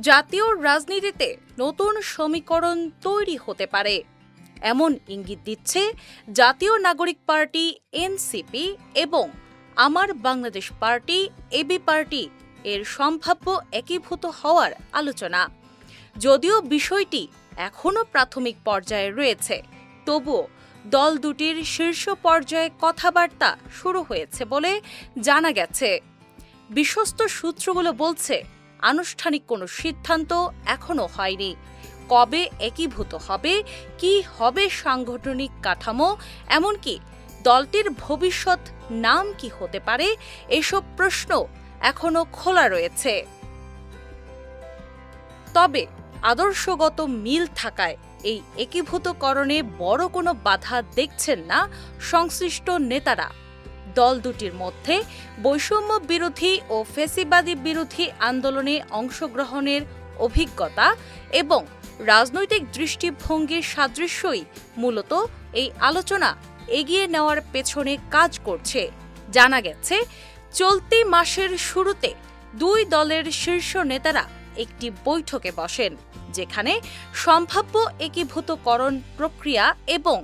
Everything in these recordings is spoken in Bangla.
জাতীয় রাজনীতিতে নতুন সমীকরণ তৈরি হতে পারে এমন ইঙ্গিত দিচ্ছে জাতীয় নাগরিক পার্টি এনসিপি এবং আমার বাংলাদেশ পার্টি এবি পার্টি এর সম্ভাব্য একীভূত হওয়ার আলোচনা। যদিও বিষয়টি এখনও প্রাথমিক পর্যায়ে রয়েছে, তবুও দল দুটির শীর্ষ পর্যায়ে কথাবার্তা শুরু হয়েছে বলে জানা গেছে। বিশ্বস্ত সূত্রগুলো বলছে, আনুষ্ঠানিক কোনো সিদ্ধান্ত এখনও হয়নি। কবে একীভূত হবে, কি হবে সাংগঠনিক কাঠামো, এমনকি দলটির ভবিষ্যৎ নাম কি হতে পারে, এসব প্রশ্ন এখনও খোলা রয়েছে। তবে আদর্শগত মিল থাকায় এই একীভূতকরণে বড় কোনো বাধা দেখছেন না সংশ্লিষ্ট নেতারা। দল দুটির মধ্যে বৈষম্য বিরোধী ও ফ্যাসিবাদী বিরোধী আন্দোলনে অংশগ্রহণের অভিজ্ঞতা এবং রাজনৈতিক দৃষ্টিভঙ্গির সাদৃশ্যই মূলত এই আলোচনা এগিয়ে নেওয়ার পেছনে কাজ করছে। জানা গেছে, চলতি মাসের শুরুতে দুই দলের শীর্ষ নেতারা একটি বৈঠকে বসেন, যেখানে সম্ভাব্য একীভূতকরণ প্রক্রিয়া এবং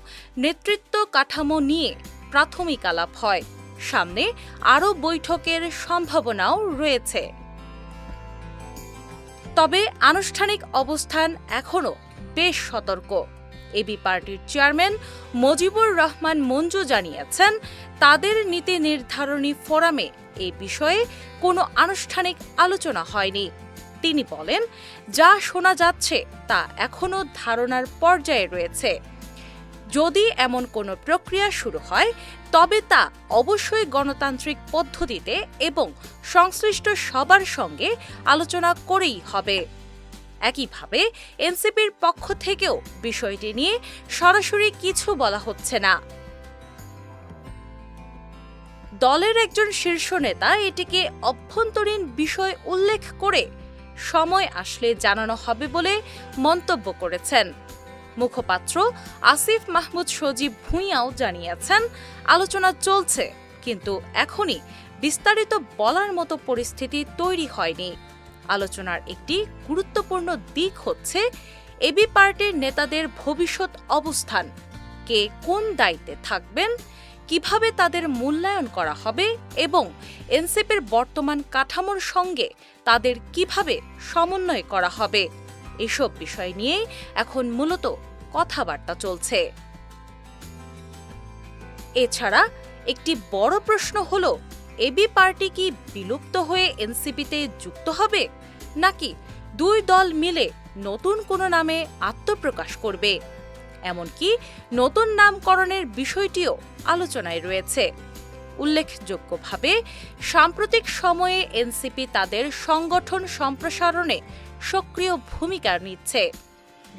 নেতৃত্ব কাঠামো নিয়ে প্রাথমিক আলাপ হয়। সামনে আরও বৈঠকের সম্ভাবনাও রয়েছে। তবে আনুষ্ঠানিক অবস্থান এখনও বেশ সতর্ক। এবি পার্টির চেয়ারম্যান মজিবুর রহমান মঞ্জু জানিয়েছেন, তাদের নীতি নির্ধারণী ফোরামে এ বিষয়ে কোনো আনুষ্ঠানিক আলোচনা হয়নি। তিনি বলেন, যা শোনা যাচ্ছে তা এখনও ধারণার পর্যায়ে রয়েছে। যদি এমন কোনো প্রক্রিয়া শুরু হয়, তবে তা অবশ্যই গণতান্ত্রিক পদ্ধতিতে এবং সংশ্লিষ্ট সবার সঙ্গে আলোচনা করেই হবে। একইভাবে এনসিপির পক্ষ থেকেও বিষয়টি নিয়ে সরাসরি কিছু বলা হচ্ছে না। দলের একজন শীর্ষ নেতা এটিকে অভ্যন্তরীণ বিষয় উল্লেখ করে সময় আসলে জানানো হবে বলে মন্তব্য করেছেন। মুখপাত্র আসিফ মাহমুদ সজীব ভূঁইয়াও জানিয়েছেন, আলোচনা চলছে, কিন্তু এখনই বিস্তারিত বলার মতো পরিস্থিতি তৈরি হয়নি। আলোচনার একটি গুরুত্বপূর্ণ দিক হচ্ছে এবি পার্টির নেতাদের ভবিষ্যৎ অবস্থান, কে কোন দায়িত্বে থাকবেন, কিভাবে তাদের মূল্যায়ন করা হবে এবং এনসিপির বর্তমান কাঠামোর সঙ্গে তাদের কিভাবে সমন্বয় করা হবে। এসব বিষয় নিয়ে এখন মূলত কথাবার্তা চলছে। এছাড়া একটি বড় প্রশ্ন হল, এবি পার্টি কি বিলুপ্ত হয়ে এনসিপিতে যুক্ত হবে, নাকি দুই দল মিলে নতুন কোনো নামে আত্মপ্রকাশ করবে? এমনকি নতুন নামকরণের বিষয়টিও আলোচনায় রয়েছে। উল্লেখযোগ্যভাবে সাম্প্রতিক সময়ে এনসিপি তাদের সংগঠন সম্প্রসারণে সক্রিয় ভূমিকা নিচ্ছে।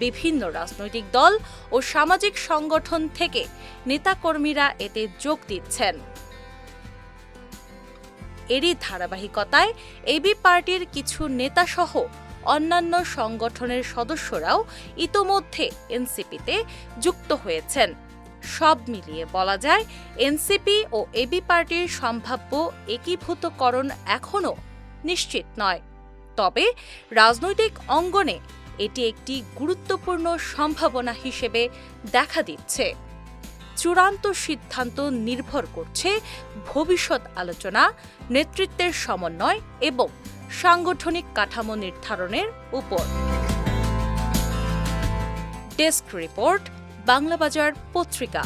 বিভিন্ন রাজনৈতিক দল ও সামাজিক সংগঠন থেকে নেতাকর্মীরা এতে যোগ দিচ্ছেন। এরই ধারাবাহিকতায় এবি পার্টির কিছু নেতাসহ অন্যান্য সংগঠনের সদস্যরাও ইতোমধ্যে এনসিপিতে যুক্ত হয়েছেন। সব মিলিয়ে বলা যায়, এনসিপি ও এবি পার্টির সম্ভাব্য একীভূতকরণ এখনও নিশ্চিত নয়। তবে রাজনৈতিক অঙ্গনে এটি একটি গুরুত্বপূর্ণ সম্ভাবনা হিসেবে দেখা দিচ্ছে। চূড়ান্ত সিদ্ধান্ত নির্ভর করছে ভবিষ্যৎ আলোচনা, নেতৃত্বের সমন্বয় এবং সাংগঠনিক কাঠামো নির্ধারণের উপর। ডেস্ক রিপোর্ট, বাংলাবাজার পত্রিকা।